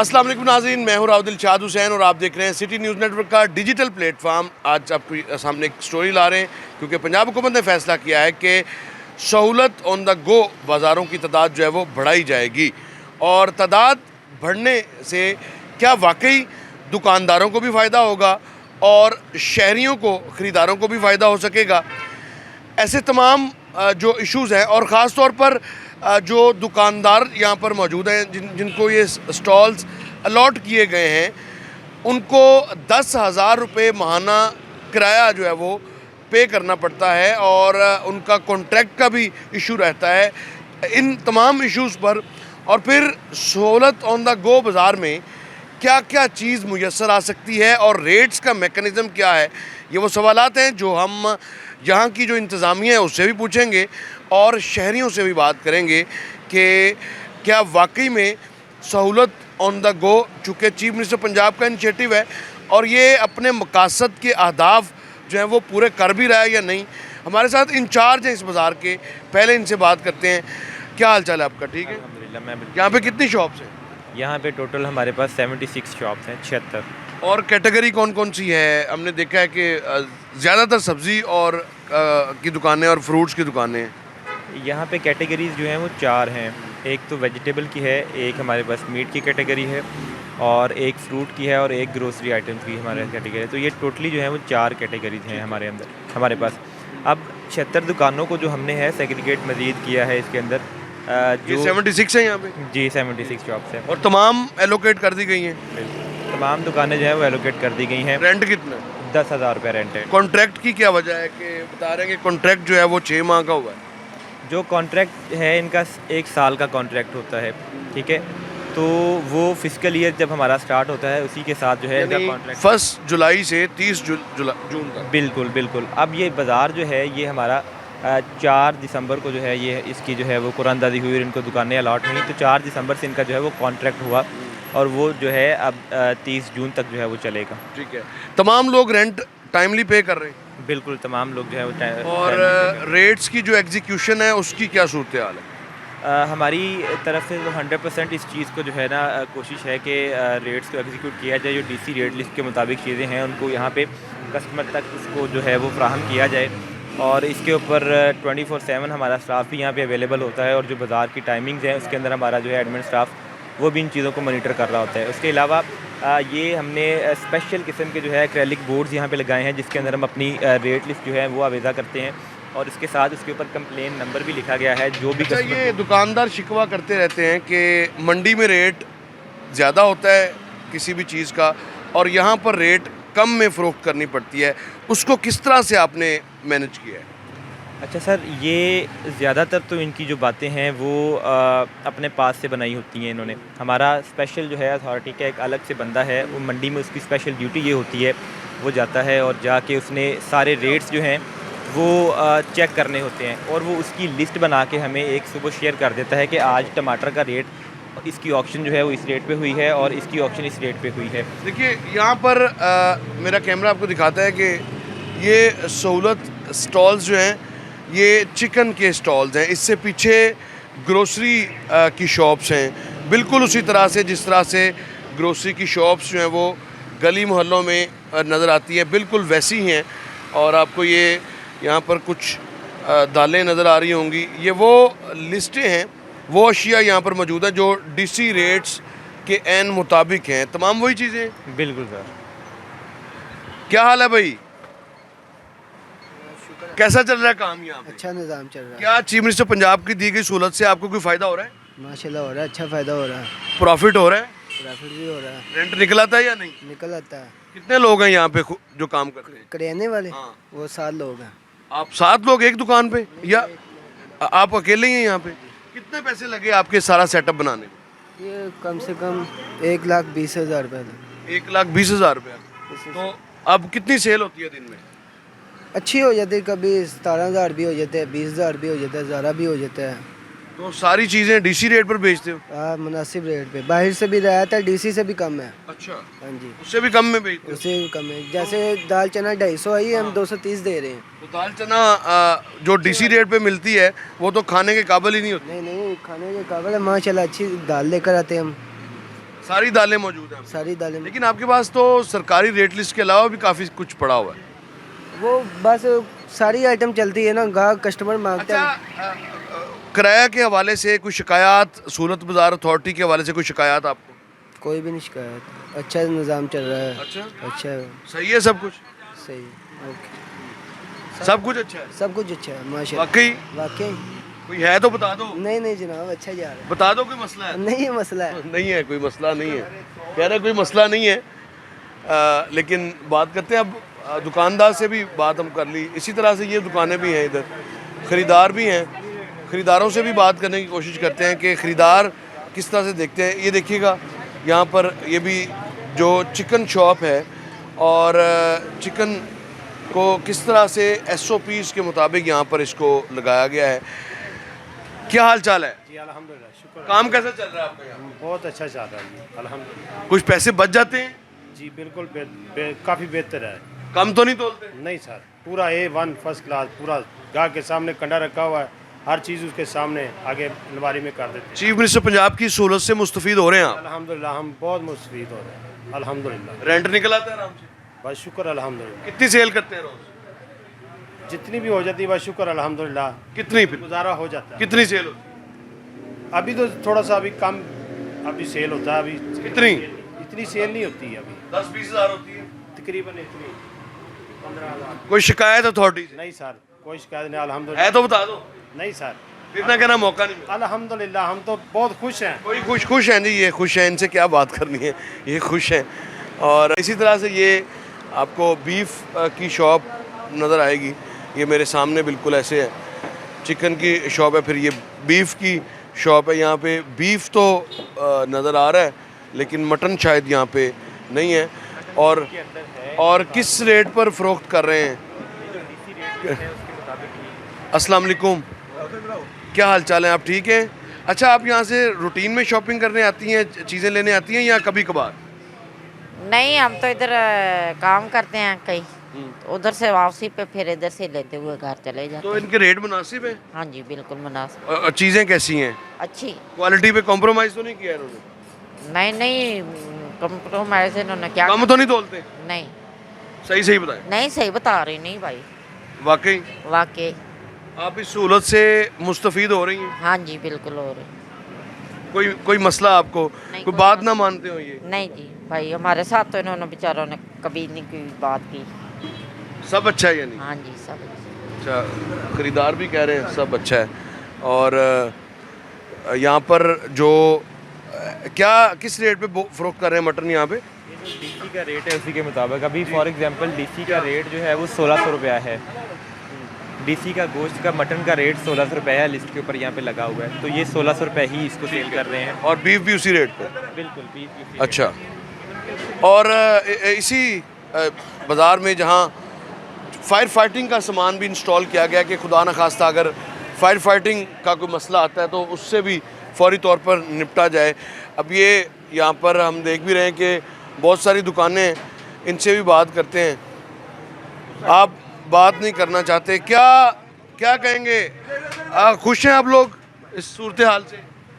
अस्सलाम वालेकुम नाज़रीन, मैं हूं राव दिलशाद हुसैन और आप देख रहे हैं सिटी न्यूज़ नेटवर्क का डिजिटल प्लेटफॉर्म। आज आपके सामने एक स्टोरी ला रहे हैं क्योंकि पंजाब हुकूमत ने फैसला किया है कि सहूलत ऑन द गो बाज़ारों की तादाद जो है वो बढ़ाई जाएगी। और तादाद बढ़ने से क्या वाकई दुकानदारों को भी फ़ायदा होगा और शहरियों को, ख़रीदारों को भी फ़ायदा हो सकेगा। ऐसे तमाम जो इश्यूज़ हैं और ख़ास तौर पर जो दुकानदार यहाँ पर मौजूद हैं जिनको ये स्टॉल्स अलॉट किए गए हैं, उनको 10,000 रुपये माहाना किराया जो है वो पे करना पड़ता है और उनका कॉन्ट्रैक्ट का भी इशू रहता है। इन तमाम इश्यूज़ पर और फिर सहूलत ऑन द गो बाज़ार में क्या क्या चीज़ मुयस्सर आ सकती है और रेट्स का मेकनिज़म क्या है, ये वो सवालात हैं जो हम यहाँ की जो इंतज़ामिया है उससे भी पूछेंगे और शहरियों से भी बात करेंगे कि क्या वाकई में सहूलत ऑन द गो, चूँकि चीफ मिनिस्टर पंजाब का इनिशिएटिव है और ये अपने मकासद के अहदाफ जो हैं वो पूरे कर भी रहा है या नहीं। हमारे साथ इंचार्ज हैं इस बाज़ार के, पहले इनसे बात करते हैं। क्या हाल चाल है आपका? ठीक है, अल्हम्दुलिल्लाह। मैं यहाँ पे कितनी शॉप्स हैं? यहाँ पे टोटल हमारे पास 76 शॉप्स हैं, 76। और कैटेगरी कौन कौन सी है? हमने देखा है कि ज़्यादातर सब्ज़ी और की दुकानें और फ्रूट्स की दुकानें हैं। यहाँ पे कैटेगरीज़ जो हैं वो 4 हैं। एक तो वेजिटेबल की है, एक हमारे पास मीट की कैटेगरी है और एक फ्रूट की है और एक ग्रोसरी आइटम्स की हमारे कैटेगरी है। तो ये टोटली जो है वो 4 कैटेगरीज़ हैं हमारे पास। अब 76 दुकानों को जो हमने है सेग्रीगेट मज़ीद किया है इसके अंदर। जो 76 है यहाँ पे? जी 76 शॉप्स हैं और तमाम एलोकेट कर दी गई हैं। तमाम दुकानें जो हैं वो एलोकेट कर दी गई हैं। रेंट कितना? 10,000 रुपये रेंट है। कॉन्ट्रैक्ट की क्या वजह है कि बता रहे हैं कि कॉन्ट्रैक्ट जो है वो 6 माह का हुआ है? जो कॉन्ट्रैक्ट है इनका 1 साल का कॉन्ट्रैक्ट होता है, ठीक है। तो वो फिजिकल ईयर जब हमारा स्टार्ट होता है उसी के साथ जो है इनका कॉन्ट्रैक्ट 1 जुलाई से 30 जून तक। बिल्कुल बिल्कुल। अब ये बाज़ार जो है ये हमारा 4 दिसंबर को जो है ये इसकी जो है वो कुरानदादी हुई और इनको दुकानें अलॉट हुई। तो 4 दिसंबर से इनका जो है वो कॉन्ट्रैक्ट हुआ और वो जो है अब 30 जून तक जो है वो चलेगा। ठीक है, तमाम लोग रेंट टाइमली पे कर रहे हैं? बिल्कुल, तमाम लोग जो है वो और रेट्स की जो एग्जीक्यूशन है उसकी क्या सूरत हाल है? हमारी तरफ से तो 100% इस चीज़ को जो है ना कोशिश है कि रेट्स को एग्जीक्यूट किया जाए। जो डीसी रेट लिस्ट के मुताबिक चीज़ें हैं उनको यहाँ पे कस्टमर तक उसको जो है वो फ्राहम किया जाए और इसके ऊपर 24/7 हमारा स्टाफ भी यहाँ पे अवेलेबल होता है और जो बाज़ार की टाइमिंग्स हैं उसके अंदर हमारा जो है एडमिन स्टाफ वो भी इन चीज़ों को मॉनिटर कर रहा होता है। उसके अलावा ये हमने स्पेशल किस्म के जो है एक्रेलिक बोर्ड्स यहाँ पे लगाए हैं जिसके अंदर हम अपनी रेट लिस्ट जो है वो आवेदा करते हैं और इसके साथ उसके ऊपर कंप्लेन नंबर भी लिखा गया है। जो भी ये दुकानदार शिकवा करते रहते हैं कि मंडी में रेट ज़्यादा होता है किसी भी चीज़ का और यहाँ पर रेट कम में फ़रोख्त करनी पड़ती है, उसको किस तरह से आपने मैनेज किया है? अच्छा सर, ये ज़्यादातर तो इनकी जो बातें हैं वो अपने पास से बनाई होती हैं इन्होंने। हमारा स्पेशल जो है अथॉरिटी का एक अलग से बंदा है, वो मंडी में उसकी स्पेशल ड्यूटी ये होती है, वो जाता है और जाके उसने सारे रेट्स जो हैं वो चेक करने होते हैं और वो उसकी लिस्ट बना के हमें एक सुबह शेयर कर देता है कि आज टमाटर का रेट, इसकी ऑक्शन जो है वो इस रेट पे हुई है और इसकी ऑक्शन इस रेट पे हुई है। देखिए यहाँ पर मेरा कैमरा आपको दिखाता है कि ये सहूलत स्टॉल्स जो हैं ये चिकन के स्टॉल्स हैं। इससे पीछे ग्रोसरी की शॉप्स हैं, बिल्कुल उसी तरह से जिस तरह से ग्रोसरी की शॉप्स जो हैं वो गली मोहल्लों में नज़र आती है, बिल्कुल वैसी ही हैं। और आपको ये यहाँ पर कुछ दालें नज़र आ रही होंगी, ये वो लिस्टें हैं, वो अशिया यहाँ पर मौजूद है जो डीसी रेट्स के एन मुताबिक हैं। तमाम वही चीज़ें? बिल्कुल सर। क्या हाल है भाई, कैसा चल रहा है काम यहाँ पे? अच्छा निज़ाम चल रहा है। क्या चीफ मिनिस्टर पंजाब की दी गई सहूलत से आपको कोई फ़ायदा हो रहा है? माशाल्लाह हो रहा है, अच्छा फ़ायदा हो रहा है, प्रॉफिट हो रहा है? प्रॉफिट भी हो रहा है, रेंट निकल आता है या नहीं? निकल आता है। कितने लोग हैं यहाँ पे जो काम करते हैं? करियाने वाले हाँ। वो 7 लोग हैं। आप 7 लोग एक दुकान पे या आप अकेले ही हैं यहाँ पे? कितने पैसे लगे आपके सारा सेटअप बनाने में? ये कम से कम 1,20,000 रुपये लगे। 1,20,000 रुपया। तो अब कितनी सेल होती है दिन में? अच्छी हो जाती है, कभी 17,000 भी हो जाते हैं, 20,000 भी हो जाता है, ज़्यादा भी हो जाता है। तो सारी चीज़ें डीसी रेट पर बेचते हो? हाँ, मुनासिब रेट पे, बाहर से भी रियायत है, डीसी से भी कम है। अच्छा, हाँ जी, उससे भी कम में बेचते हो? उससे भी कम है। जैसे दाल चना 250 आई है, हम 230 दे रहे हैं। तो दाल चना जो डीसी रेट पे मिलती है वो तो खाने के काबिल ही नहीं होती। नहीं नहीं, खाने के काबिल है माशाल्लाह, अच्छी दाल लेकर आते हैं हम। सारी दालें मौजूद हैं, सारी दालें। लेकिन आपके पास तो सरकारी रेट लिस्ट के अलावा भी काफ़ी कुछ पड़ा हुआ है। वो बस सारी आइटम चलती है ना, गाहक कस्टमर मांगता है। अच्छा, किराया के हवाले से कोई शिकायत, सूरत बाजार अथॉरिटी के हवाले से कोई शिकायत आपको? कोई भी नहीं शिकायत, अच्छा निज़ाम चल रहा है। अच्छा, अच्छा है, सही है सब कुछ? सही, ओके, सब कुछ अच्छा है, सब कुछ अच्छा है माशाल्लाह। वाकई? वाकई कोई है तो बता दो। नहीं नहीं जनाब, अच्छा जा रहा बता दो कोई मसला है? है। नहीं मसला है। नहीं है, कोई मसला नहीं है, कह रहे कोई मसला नहीं है। लेकिन बात करते हैं अब दुकानदार से भी बात हम कर ली। इसी तरह से ये दुकानें भी हैं, इधर ख़रीदार भी हैं, ख़रीदारों से भी बात करने की कोशिश करते हैं कि ख़रीदार किस तरह से देखते हैं। ये देखिएगा यहाँ पर ये भी जो चिकन शॉप है, और चिकन को किस तरह से SOPs के मुताबिक यहाँ पर इसको लगाया गया है। क्या हाल चाल है? जी अल्हम्दुलिल्लाह, शुक्र। काम कैसा चल रहा है आपका यहाँ? बहुत अच्छा चल रहा है जी, अल्हम्दुलिल्लाह। कुछ पैसे बच जाते हैं? जी बिल्कुल काफ़ी बेहतर है। कम तो नहीं तोलते? नहीं सर, पूरा A1 फर्स्ट क्लास, पूरा गाहक के सामने कंडा रखा हुआ है, हर चीज़ उसके सामने आगे अलमारी में कर देते हैं। चीफ मिनिस्टर पंजाब की सहूलत से मुस्तफ़ीद हो रहे हैं आप? अल्हम्दुलिल्लाह हम बहुत मुस्तफीद हो रहे हैं, अल्हम्दुलिल्लाह। रेंट निकल आता है आराम से? बस शुक्र अल्हम्दुलिल्लाह, कितनी सेल करते हैं रोज? जितनी भी हो जाती है बस शुक्र अल्हम्दुलिल्लाह, कितनी फिर? गुजारा हो जाता है। कितनी सेल होती अभी तो थोड़ा सा अभी कम अभी सेल होता है, अभी कितनी? इतनी सेल नहीं होती है अभी, 10-20 हज़ार होती है? तकरीबन इतनी 15,000। कोई शिकायत अथॉरिटी से नहीं सर, कोई शिकायत नहीं अल्हम्दुलिल्लाह। है तो बता दो, नहीं सर, फिर ना कहना मौका नहीं मिला। अल्हम्दुलिल्लाह हम तो बहुत खुश हैं। कोई खुश हैं जी, ये खुश हैं, इनसे क्या बात करनी है, ये खुश हैं। और इसी तरह से ये आपको बीफ की शॉप नज़र आएगी, ये मेरे सामने बिल्कुल ऐसे है, चिकन की शॉप है, फिर ये बीफ की शॉप है। यहाँ पे बीफ तो नज़र आ रहा है, लेकिन मटन शायद यहाँ पे नहीं है। और किस रेट पर फ़रोख्त कर रहे हैं? अस्सलाम वालेकुम, क्या हाल चाल है, आप ठीक हैं? अच्छा, आप यहाँ से रूटीन में शॉपिंग करने आती हैं, चीज़ें लेने आती हैं, या कभी कभार? नहीं, हम तो इधर काम करते हैं कहीं, तो उधर से वापसी पे फिर इधर से लेते हुए घर चले जाते तो हैं। इनके रेट मुनासिब है? हाँ जी बिल्कुल मुनासिब, और चीज़ें कैसी हैं? अच्छी। क्वालिटी पे कॉम्प्रोमाइज़ तो नहीं किया इन्होंने? नहीं नहीं, कंप्रोमाइज इन्होंने क्या, कम तो नहीं तोलते? नहीं सही सही बताएं। नहीं सही बता रही, नहीं भाई, वाकई वाकई। आप इस सहूलत से मुस्तफ़ीद हो रही हैं? हाँ जी बिल्कुल हो रही। कोई मसला आपको, नहीं, कोई कोई बात मसला ना मानते हो ये? नहीं जी भाई, हमारे साथ तो इन्होंने बेचारों ने कभी नहीं कोई बात की। सब अच्छा है या नहीं? हाँ जी सब अच्छी। अच्छा, ख़रीदार भी कह रहे हैं सब अच्छा है। और यहाँ पर जो क्या किस रेट पे फ़रोख्त कर रहे हैं मटन यहाँ पे? ये जो DC का रेट है उसी के मुताबिक, अभी फॉर एग्जांपल DC का रेट जो है वो 1600 रुपया है। DC का गोश्त का मटन का रेट 1600 रुपये है, लिस्ट के ऊपर यहाँ पे लगा हुआ है, तो ये 1600 रुपये ही इसको सेल कर रहे हैं। और बीफ भी उसी रेट पे? बिल्कुल बीफ। अच्छा, और इसी बाज़ार में जहाँ फायर फाइटिंग का सामान भी इंस्टॉल किया गया कि खुदा न खास्ता अगर फायर फाइटिंग का कोई मसला आता है तो उससे भी फौरी तौर पर निपटा जाए। अब ये यहाँ पर हम देख भी रहे हैं कि बहुत सारी दुकानें, इनसे भी बात करते हैं। आप बात नहीं करना चाहते, क्या कहेंगे? खुश हैं आप लोग इस सूरत हाल से?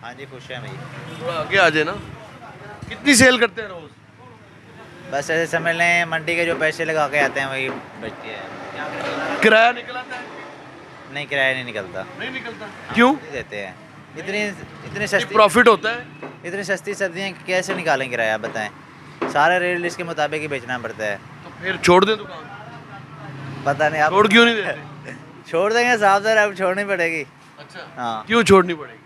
हाँ जी खुश हैं भाई। थोड़ा आगे आ जाए ना। कितनी सेल करते हैं रोज़? बस ऐसे समझ लें मंडी के जो पैसे लगा के आते हैं वही बचती है। किराया निकल आता है? नहीं किराया नहीं निकलता। नहीं निकलता, क्यों? नहीं देते हैं। इतनी ये सस्ती प्रॉफिट होता है? इतनी सस्ती सब्जियाँ कैसे निकालें किराया आप बताएं? सारे रेट लिस्ट के मुताबिक ही बेचना पड़ता है। तो फिर छोड़ दें दुकान? पता नहीं आप छोड़ क्यों नहीं देते? छोड़ देंगे साहब, सर अब छोड़नी पड़ेगी। अच्छा, हाँ क्यों छोड़नी पड़ेगी?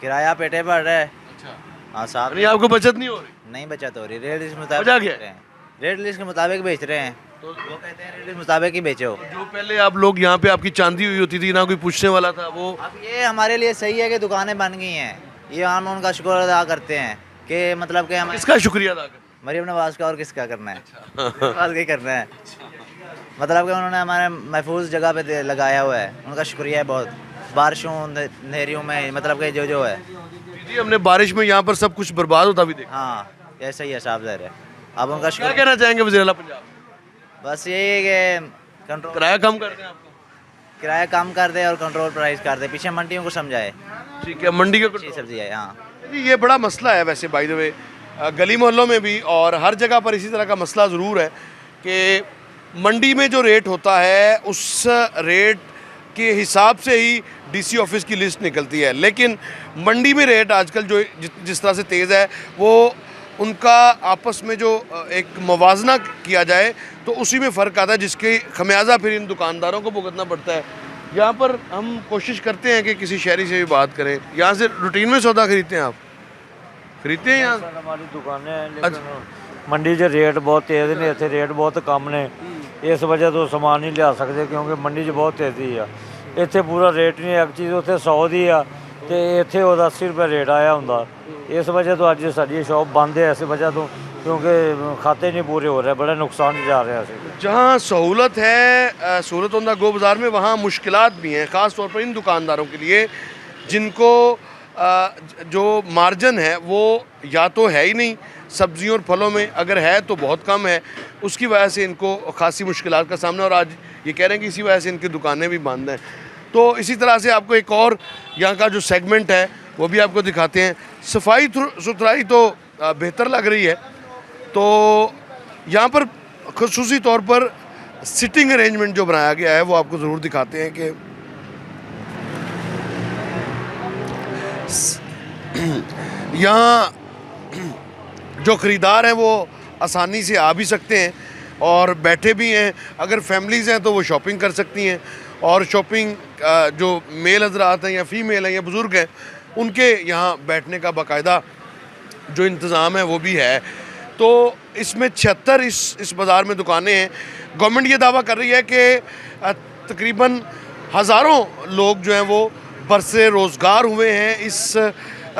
किराया पेटे बढ़ रहा है। अच्छा, हाँ साहब, यानी आपको बचत नहीं हो रही? नहीं बचत हो रही, रेट लिस्ट के वजह मुताबिक क्या बेच रहे हैं। रेट लिस्ट के मुताबिक बेच रहे हैं, तो वो कहते हैं रेट लिस्ट के मुताबिक ही बेचो। जो पहले आप लोग यहाँ पे आपकी चांदी हुई होती थी ना, कोई पूछने वाला था, वो अब ये हमारे लिए सही है कि दुकानें बन गई हैं, ये हम उनका शुक्र अदा करते हैं कि मतलब कि हमें किसका शुक्रिया अदा करें? मरीम नवाज का और किसका करना है, नवाज का ही करना है। मतलब कि उन्होंने हमारे महफूज जगह पे लगाया हुआ है, उनका शुक्रिया है बहुत। बारिशों नहरियों में मतलब कि जो है जी, हमने बारिश में यहाँ पर सब कुछ बर्बाद होता भी देखा। हाँ ऐसा ही है साहब ज़ाहिर है। अब उनका क्या शुक्र कहना चाहेंगे वज़ीर आला पंजाब? बस यही है कि कंट्रोल किराया कम कर दें आपका? किराया कम कर दे और कंट्रोल प्राइस कर दे, पीछे मंडियों को समझाए। ठीक है, मंडी का अच्छी सब्जी है। हाँ जी, ये बड़ा मसला है वैसे बाय द वे गली मोहल्लों में भी और हर जगह पर इसी तरह का मसला ज़रूर है कि मंडी में जो रेट होता है उस रेट के हिसाब से ही डीसी ऑफिस की लिस्ट निकलती है, लेकिन मंडी में रेट आजकल जो जिस तरह से तेज़ है वो उनका आपस में जो एक मवाजना किया जाए तो उसी में फ़र्क आता है, जिसके खमियाजा फिर इन दुकानदारों को भुगतना पड़ता है। यहाँ पर हम कोशिश करते हैं कि किसी शहरी से भी बात करें। यहाँ से रूटीन में सौदा खरीदते हैं आप? खरीदते हैं यहाँ? हमारी दुकानें हैं लेकिन मंडी 'ਚ रेट बहुत तेज़ ने, इतने रेट बहुत कम ने, इस वजह तो समान नहीं लिया सकते क्योंकि मंडी 'ਚ बहुत तेज़ी है। ਇੱਥੇ ਪੂਰਾ ਰੇਟ ਨਹੀਂ, ਇੱਕ ਚੀਜ਼ ਉੱਥੇ 100 ਦੀ ਆ ਤੇ ਇੱਥੇ ਉਹਦਾ 80 ਰੁਪਏ ਰੇਟ ਆਇਆ ਹੁੰਦਾ। ਇਸ ਵਜ੍ਹਾ ਤੋਂ ਅੱਜ ਸਾਡੀ ਸ਼ੌਪ ਬੰਦ ਹੈ, ਇਸ ਵਜ੍ਹਾ ਤੋਂ क्योंकि खाते नहीं पूरे हो रहे, बड़े नुकसान जा रहे हैं। जहाँ सहूलत है सहूलत उमदा गो बाज़ार में, वहाँ मुश्किलात भी हैं, ख़ास तौर पर इन दुकानदारों के लिए जिनको जो मार्जिन है वो या तो है ही नहीं, सब्ज़ियों और फलों में अगर है तो बहुत कम है, उसकी वजह से इनको खासी मुश्किलात का सामना, और आज ये कह रहे हैं कि इसी वजह से इनकी दुकानें भी बंद हैं। तो इसी तरह से आपको एक और यहाँ का जो सेगमेंट है वो भी आपको दिखाते हैं। सफाई सुथराई तो बेहतर लग रही है, तो यहाँ पर ख़ुसूसी तौर पर सिटिंग अरेंजमेंट जो बनाया गया है वो आपको ज़रूर दिखाते हैं कि यहाँ जो ख़रीदार हैं वो आसानी से आ भी सकते हैं और बैठे भी हैं। अगर फैमिलीज़ हैं तो वो शॉपिंग कर सकती हैं, और शॉपिंग जो मेल हजरात हैं या फ़ीमेल हैं या बुज़ुर्ग हैं उनके यहाँ बैठने का बाकायदा जो इंतज़ाम है वो भी है। तो इसमें 76 इस बाज़ार में दुकानें हैं। गवर्नमेंट ये दावा कर रही है कि तकरीबन हज़ारों लोग जो हैं वो बरसे रोज़गार हुए हैं इस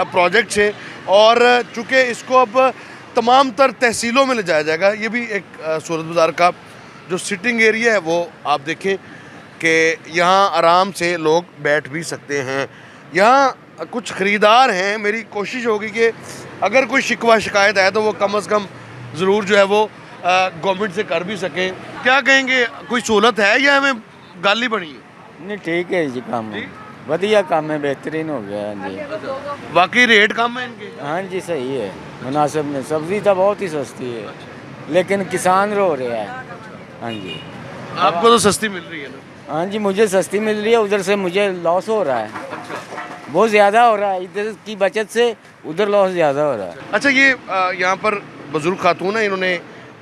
प्रोजेक्ट से, और चूँकि इसको अब तमाम तर तहसीलों में ले जाया जाएगा। ये भी एक सूरत बाज़ार का जो सिटिंग एरिया है वो आप देखें कि यहाँ आराम से लोग बैठ भी सकते हैं। यहाँ कुछ ख़रीदार हैं, मेरी कोशिश होगी कि अगर कोई शिकवा शिकायत है तो वो कम से कम ज़रूर जो है वो गवर्नमेंट से कर भी सकें। क्या कहेंगे, कोई सहूलत है या हमें गाली बनी है? नहीं ठीक है जी, काम वधिया काम है, बेहतरीन हो गया। हाँ जी, वाकई रेट कम है इनके? हाँ जी सही है, मुनासिब में। सब्ज़ी तो बहुत ही सस्ती है लेकिन किसान रो रहे हैं। हाँ जी, आपको तो सस्ती मिल रही है ना? हाँ जी, मुझे सस्ती मिल रही है, उधर से मुझे लॉस हो रहा है, बहुत ज़्यादा हो रहा है। इधर की बचत से उधर लॉस ज़्यादा हो रहा है। अच्छा, ये यहाँ पर बुज़ुर्ग खातून है, इन्होंने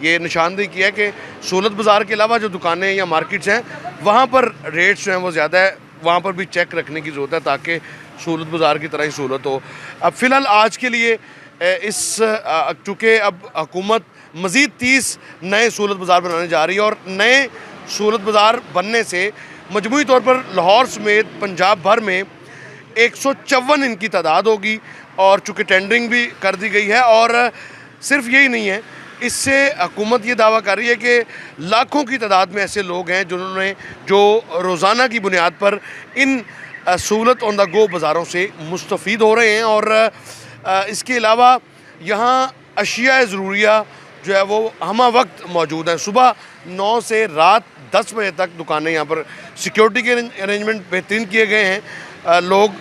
ये निशानदेही किया है कि सहूलत बाज़ार के अलावा जो दुकानें या मार्केट्स हैं वहाँ पर रेट्स जो हैं वो ज़्यादा है, वहाँ पर भी चेक रखने की ज़रूरत है ताकि सहूलत बाज़ार की तरह ही सहूलत हो। अब फ़िलहाल आज के लिए इस चूँकि अब हुकूमत मज़ीद 30 नए सहूलत बाज़ार बनाने जा रही है, और नए सहूलत बाज़ार बनने से मजमूई तौर पर लाहौर समेत पंजाब भर में 154 इनकी तादाद होगी, और चूँकि टेंडरिंग भी कर दी गई है। और सिर्फ यही नहीं है, इससे हुकूमत ये दावा कर रही है कि लाखों की तादाद में ऐसे लोग हैं जिन्होंने जो रोज़ाना की बुनियाद पर इन सहूलत ऑन द गो बाज़ारों से मुस्तफ़ीद हो रहे हैं। और इसके अलावा यहाँ अशिया ज़रूरिया जो है वो हमा वक्त मौजूद हैं। सुबह 9 से रात 10 बजे तक दुकानें, यहाँ पर सिक्योरिटी के अरेंजमेंट बेहतरीन किए गए हैं। लोग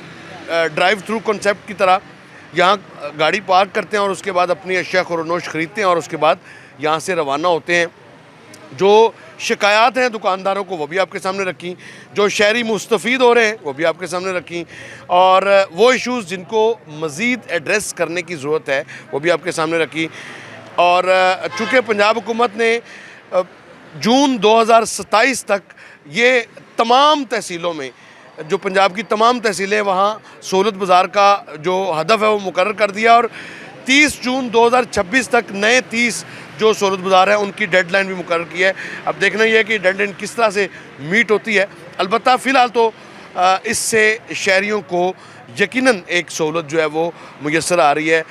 ड्राइव थ्रू कॉन्सेप्ट की तरह यहाँ गाड़ी पार्क करते हैं और उसके बाद अपनी अशिया खुरनोश ख़रीदते हैं और उसके बाद यहाँ से रवाना होते हैं। जो शिकायत हैं दुकानदारों को वो भी आपके सामने रखी, जो शहरी मुस्तफ़ीद हो रहे हैं वो भी आपके सामने रखी, और वो इश्यूज़ जिनको मज़ीद एड्रेस करने की ज़रूरत है वो भी आपके सामने रखी। और चूँकि पंजाब हुकूमत ने जून 2027 तक ये तमाम तहसीलों में, जो पंजाब की तमाम तहसीलें, वहाँ सहूलत बाज़ार का जो हदफ है वो मुकर्रर कर दिया, और 30 जून 2026 तक नए 30 जो सहूलत बाज़ार हैं उनकी डेडलाइन भी मुकर्रर की है। अब देखना ये है कि डेडलाइन किस तरह से मीट होती है। अलबत्ता फ़िलहाल तो इससे शहरियों को यकीनन एक सहूलत जो है वो मुयस्सर आ रही है।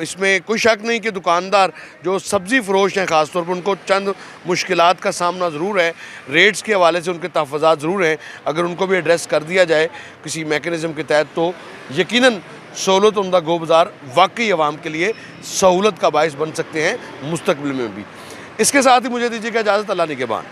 इसमें कोई शक नहीं कि दुकानदार जो सब्ज़ी फ़रोश हैं ख़ास तौर पर उनको चंद मुश्किलात का सामना ज़रूर है, रेट्स के हवाले से उनके तहफ़्फ़ुज़ात ज़रूर हैं। अगर उनको भी एड्रेस कर दिया जाए किसी मैकेनिज़्म के तहत तो यकीनन सहूलत ऑन द गो बाज़ार वाकई आवाम के लिए सहूलत का बाइस बन सकते हैं मुस्तक़बिल में भी। इसके साथ ही मुझे दीजिएगा इजाज़त, अल्लाह निगहबान।